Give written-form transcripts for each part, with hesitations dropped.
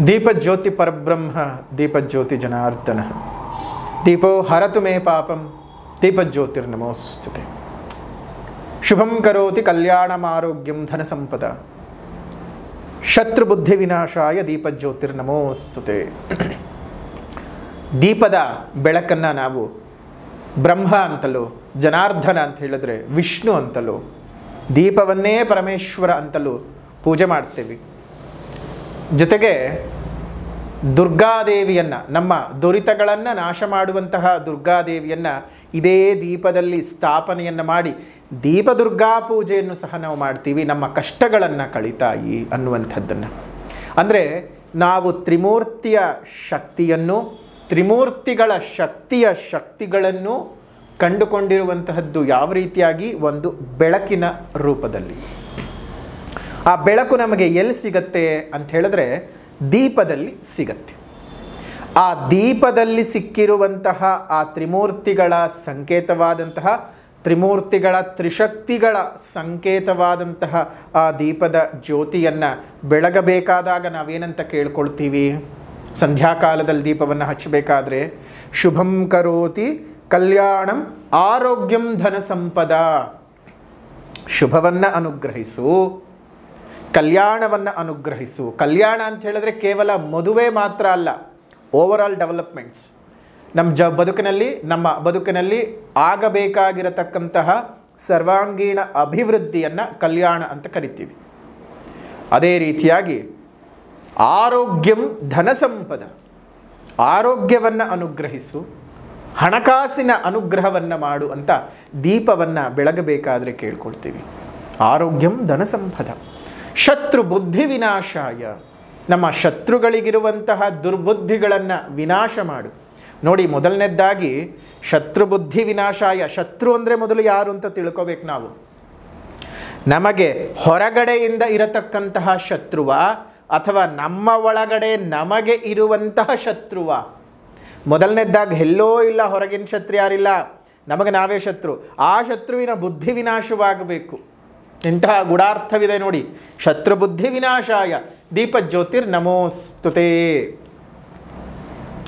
दीपज्योति परब्रह्म दीपज्योति जनार्दन दीपो हरतु मे पापम दीपज्योतिर्नमोस्तुते। शुभं करोति कल्याणम आरोग्यं धन संपदा शत्रुबुद्धि विनाशाय दीपज्योतिर्नमोस्तुते। ದೀಪದ ಬೆಳಕನ್ನು ನಾವು ಬ್ರಹ್ಮ ಅಂತಲೂ ಜನಾರ್ದನ ಅಂತ ಹೇಳಿದ್ರೆ ವಿಷ್ಣು ಅಂತಲೂ ದೀಪವನ್ನೇ ಪರಮೇಶ್ವರ ಅಂತಲೂ ಪೂಜೆ ಮಾಡ್ತೇವೆ. ಜೊತೆಗೆ ದುರ್ಗಾದೇವಿಯನ್ನು, ನಮ್ಮ ದುರಿತಗಳನ್ನು ನಾಶ ಮಾಡುವಂತಹ ದುರ್ಗಾದೇವಿಯನ್ನು ಇದೇ ದೀಪದಲ್ಲಿ ಸ್ಥಾಪನೆಯನ್ನು ಮಾಡಿ ದೀಪ ದುರ್ಗಾ ಪೂಜೆಯನ್ನು ಸಹ ನಾವು ಮಾಡ್ತೀವಿ. ನಮ್ಮ ಕಷ್ಟಗಳನ್ನು ಕಳೀತಾಯಿ ಅನ್ನುವಂಥದ್ದನ್ನು, ಅಂದರೆ ನಾವು ತ್ರಿಮೂರ್ತಿಯ ಶಕ್ತಿಯನ್ನು, ತ್ರಿಮೂರ್ತಿಗಳ ಶಕ್ತಿಗಳನ್ನು ಕಂಡುಕೊಂಡಿರುವಂತಹದ್ದು ಯಾವ ರೀತಿಯಾಗಿ? ಒಂದು ಬೆಳಕಿನ ರೂಪದಲ್ಲಿ. ಆ ಬೆಳಕು ನಮಗೆ ಎಲ್ಲಿ ಸಿಗತ್ತೆ ಅಂತ ಹೇಳಿದ್ರೆ ದೀಪದಲ್ಲಿ ಸಿಗತ್ತೆ. ಆ ದೀಪದಲ್ಲಿ ಸಿಕ್ಕಿರುವಂತಹ ಆ ತ್ರಿಮೂರ್ತಿಗಳ ಸಂಕೇತವಾದಂತಹ, ತ್ರಿಮೂರ್ತಿಗಳ ತ್ರಿಶಕ್ತಿಗಳ ಸಂಕೇತವಾದಂತಹ ಆ ದೀಪದ ಜ್ಯೋತಿಯನ್ನು ಬೆಳಗಬೇಕಾದಾಗ ನಾವೇನಂತ ಕೇಳ್ಕೊಳ್ತೀವಿ? ಸಂಧ್ಯಾಕಾಲದಲ್ಲಿ ದೀಪವನ್ನು ಹಚ್ಚಬೇಕಾದ್ರೆ ಶುಭಂ ಕರೋತಿ ಕಲ್ಯಾಣಂ ಆರೋಗ್ಯಂ ಧನ ಸಂಪದ, ಶುಭವನ್ನು ಅನುಗ್ರಹಿಸು, ಕಲ್ಯಾಣವನ್ನು ಅನುಗ್ರಹಿಸು. ಕಲ್ಯಾಣ ಅಂತ ಹೇಳಿದ್ರೆ ಕೇವಲ ಮದುವೆ ಮಾತ್ರ ಅಲ್ಲ, ಓವರಾಲ್ ಡೆವಲಪ್ಮೆಂಟ್ಸ್. ನಮ್ಮ ಬದುಕಿನಲ್ಲಿ ಆಗಬೇಕಾಗಿರತಕ್ಕಂತಹ ಸರ್ವಾಂಗೀಣ ಅಭಿವೃದ್ಧಿಯನ್ನು ಕಲ್ಯಾಣ ಅಂತ ಕರಿತೀವಿ. ಅದೇ ರೀತಿಯಾಗಿ ಆರೋಗ್ಯಂ ಧನ ಸಂಪದ, ಆರೋಗ್ಯವನ್ನು ಅನುಗ್ರಹಿಸು, ಹಣಕಾಸಿನ ಅನುಗ್ರಹವನ್ನು ಮಾಡು ಅಂತ ದೀಪವನ್ನು ಬೆಳಗಬೇಕಾದ್ರೆ ಕೇಳ್ಕೊಳ್ತೀವಿ. ಆರೋಗ್ಯಂ ಧನ ಸಂಪದ. ಶತ್ರು ಬುದ್ಧಿ ವಿನಾಶಾಯ, ನಮ್ಮ ಶತ್ರುಗಳಿಗಿರುವಂತಹ ದುರ್ಬುದ್ಧಿಗಳನ್ನು ವಿನಾಶ ಮಾಡು. ನೋಡಿ, ಮೊದಲನೇದಾಗಿ ಶತ್ರು ಬುದ್ಧಿ ವಿನಾಶಾಯ. ಶತ್ರು ಅಂದರೆ ಮೊದಲು ಯಾರು ಅಂತ ತಿಳ್ಕೋಬೇಕು ನಾವು. ನಮಗೆ ಹೊರಗಡೆಯಿಂದ ಇರತಕ್ಕಂತಹ ಶತ್ರುವ ಅಥವಾ ನಮ್ಮ ಒಳಗಡೆ ನಮಗೆ ಇರುವಂತಹ ಶತ್ರುವ? ಮೊದಲನೇದಾಗಿ ಎಲ್ಲೋ ಇಲ್ಲ, ಹೊರಗಿನ ಶತ್ರು ಯಾರಿಲ್ಲ, ನಮಗೆ ನಾವೇ ಶತ್ರು. ಆ ಶತ್ರುವಿನ ಬುದ್ಧಿ ವಿನಾಶವಾಗಬೇಕು. ಇಂತಹ ಗೂಢಾರ್ಥವಿದೆ ನೋಡಿ. ಶತ್ರು ಬುದ್ಧಿ ವಿನಾಶಾಯ ದೀಪಜ್ಯೋತಿರ್ ನಮೋಸ್ತುತೆ.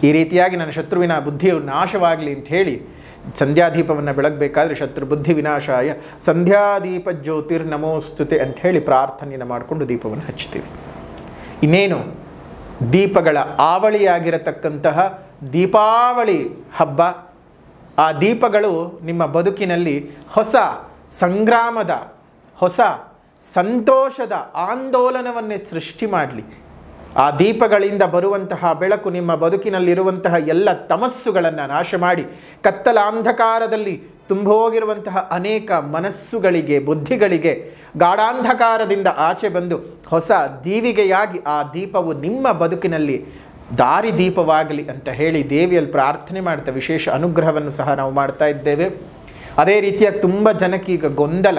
ಈ ರೀತಿಯಾಗಿ ನನ್ನ ಶತ್ರುವಿನ ಬುದ್ಧಿಯು ನಾಶವಾಗಲಿ ಅಂತ ಹೇಳಿ ಸಂಧ್ಯಾದೀಪವನ್ನು ಬೆಳಗಬೇಕಾದ್ರೆ ಶತ್ರು ಬುದ್ಧಿ ವಿನಾಶಾಯ ಸಂಧ್ಯಾದೀಪ ಜ್ಯೋತಿರ್ ನಮೋಸ್ತುತೆ ಅಂಥೇಳಿ ಪ್ರಾರ್ಥನೆಯನ್ನು ಮಾಡಿಕೊಂಡು ದೀಪವನ್ನು ಹಚ್ತೀವಿ. ಇನ್ನೇನು ದೀಪಗಳ ಆವಳಿಯಾಗಿರತಕ್ಕಂತಹ ದೀಪಾವಳಿ ಹಬ್ಬ, ಆ ದೀಪಗಳು ನಿಮ್ಮ ಬದುಕಿನಲ್ಲಿ ಹೊಸ ಸಂಗ್ರಾಮದ, ಹೊಸ ಸಂತೋಷದ ಆಂದೋಲನವನ್ನೇ ಸೃಷ್ಟಿ ಮಾಡಲಿ. ಆ ದೀಪಗಳಿಂದ ಬರುವಂತಹ ಬೆಳಕು ನಿಮ್ಮ ಬದುಕಿನಲ್ಲಿರುವಂತಹ ಎಲ್ಲ ತಮಸ್ಸುಗಳನ್ನು ನಾಶ ಮಾಡಿ ಕತ್ತಲ ಅಂಧಕಾರದಲ್ಲಿ ತುಂಬೋಗಿರುವಂತಹ ಅನೇಕ ಮನಸ್ಸುಗಳಿಗೆ, ಬುದ್ಧಿಗಳಿಗೆ ಗಾಢಾಂಧಕಾರದಿಂದ ಆಚೆ ಬಂದು ಹೊಸ ದೀವಿಗೆಯಾಗಿ ಆ ದೀಪವು ನಿಮ್ಮ ಬದುಕಿನಲ್ಲಿ ದಾರಿ ದೀಪವಾಗಲಿ ಅಂತ ಹೇಳಿ ದೇವಿಯಲ್ಲಿ ಪ್ರಾರ್ಥನೆ ಮಾಡ್ತಾ ವಿಶೇಷ ಅನುಗ್ರಹವನ್ನು ಸಹ ನಾವು ಮಾಡ್ತಾ ಇದ್ದೇವೆ. ಅದೇ ರೀತಿಯಾಗಿ ತುಂಬ ಜನಕ್ಕೀಗ ಗೊಂದಲ,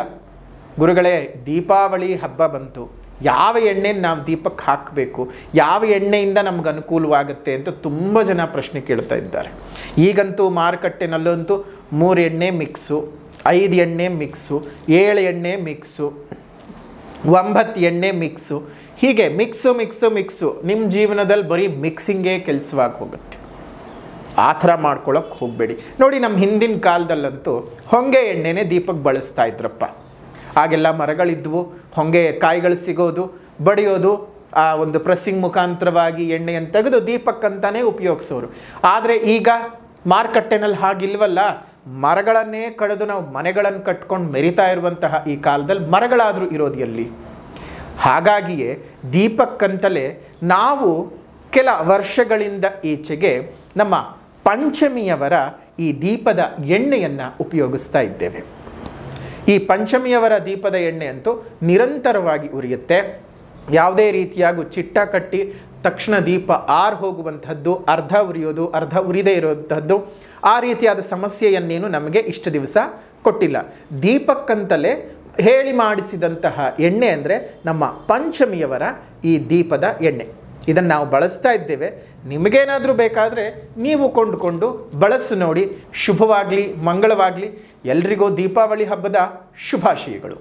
ಗುರುಗಳೇ ದೀಪಾವಳಿ ಹಬ್ಬ ಬಂತು, ಯಾವ ಎಣ್ಣೆನ ನಾವು ದೀಪಕ್ಕೆ ಹಾಕಬೇಕು, ಯಾವ ಎಣ್ಣೆಯಿಂದ ನಮ್ಗೆ ಅನುಕೂಲವಾಗುತ್ತೆ ಅಂತ ತುಂಬ ಜನ ಪ್ರಶ್ನೆ ಕೇಳ್ತಾ ಇದ್ದಾರೆ. ಈಗಂತೂ ಮಾರುಕಟ್ಟೆನಲ್ಲಂತೂ 3 ಎಣ್ಣೆ ಮಿಕ್ಸು, 5 ಎಣ್ಣೆ ಮಿಕ್ಸು, 7 ಎಣ್ಣೆ ಮಿಕ್ಸು, 9 ಎಣ್ಣೆ ಮಿಕ್ಸು, ಹೀಗೆ ಮಿಕ್ಸು ನಿಮ್ಮ ಜೀವನದಲ್ಲಿ ಬರೀ ಮಿಕ್ಸಿಂಗೇ ಕೆಲಸವಾಗಿ ಹೋಗುತ್ತೆ. ಆ ಥರ ಮಾಡ್ಕೊಳ್ಳೋಕೆ ಹೋಗಬೇಡಿ. ನೋಡಿ, ನಮ್ಮ ಹಿಂದಿನ ಕಾಲದಲ್ಲಂತೂ ಹೊಂಗೆ ಎಣ್ಣೆನೇ ದೀಪಕ್ಕೆ ಬಳಸ್ತಾ ಇದ್ರಪ್ಪ. ಆಗೆಲ್ಲ ಮರಗಳಿದ್ವು, ಹೊಂಗೆ ಕಾಯಿಗಳು ಸಿಗೋದು, ಬಡಿಯೋದು, ಆ ಒಂದು ಪ್ರೆಸ್ಸಿಂಗ್ ಮುಖಾಂತರವಾಗಿ ಎಣ್ಣೆಯನ್ನು ತೆಗೆದು ದೀಪಕ್ಕಂತಾನೆ ಉಪಯೋಗಿಸೋರು. ಆದರೆ ಈಗ ಮಾರುಕಟ್ಟೆನಲ್ಲಿ ಹಾಗಿಲ್ವಲ್ಲ. ಮರಗಳನ್ನೇ ಕಡಿದು ನಾವು ಮನೆಗಳನ್ನು ಕಟ್ಕೊಂಡು ಮೆರಿತಾ ಇರುವಂತಹ ಈ ಕಾಲದಲ್ಲಿ ಮರಗಳಾದರೂ ಇರೋದು ಎಲ್ಲಿ? ಹಾಗಾಗಿಯೇ ದೀಪಕ್ಕಂತಲೇ ನಾವು ಕೆಲ ವರ್ಷಗಳಿಂದ ಈಚೆಗೆ ನಮ್ಮ ಪಂಚಮಿಯವರ ಈ ದೀಪದ ಎಣ್ಣೆಯನ್ನು ಉಪಯೋಗಿಸ್ತಾ ಇದ್ದೇವೆ. ಈ ಪಂಚಮಿಯವರ ದೀಪದ ಎಣ್ಣೆ ಅಂತೂ ನಿರಂತರವಾಗಿ ಉರಿಯುತ್ತೆ. ಯಾವುದೇ ರೀತಿಯಾಗೂ ಚಿಟ್ಟ ಕಟ್ಟಿ ತಕ್ಷಣ ದೀಪ ಆರು ಹೋಗುವಂಥದ್ದು, ಅರ್ಧ ಉರಿಯೋದು, ಅರ್ಧ ಉರಿದೇ ಇರುವಂಥದ್ದು, ಆ ರೀತಿಯಾದ ಸಮಸ್ಯೆಯನ್ನೇನು ನಮಗೆ ಇಷ್ಟು ದಿವಸ ಕೊಟ್ಟಿಲ್ಲ. ದೀಪಕ್ಕಂತಲೇ ಹೇಳಿ ಮಾಡಿಸಿದಂತಹ ಎಣ್ಣೆ ಅಂದರೆ ನಮ್ಮ ಪಂಚಮಿಯವರ ಈ ದೀಪದ ಎಣ್ಣೆ. ಇದನ್ನು ನಾವು ಬಳಸ್ತಾ ಇದ್ದೇವೆ. ನಿಮಗೇನಾದರೂ ಬೇಕಾದರೆ ನೀವು ಕೊಂಡುಕೊಂಡು ಬಳಸಿ ನೋಡಿ. ಶುಭವಾಗಲಿ, ಮಂಗಳವಾಗಲಿ. ಎಲ್ರಿಗೂ ದೀಪಾವಳಿ ಹಬ್ಬದ ಶುಭಾಶಯಗಳು.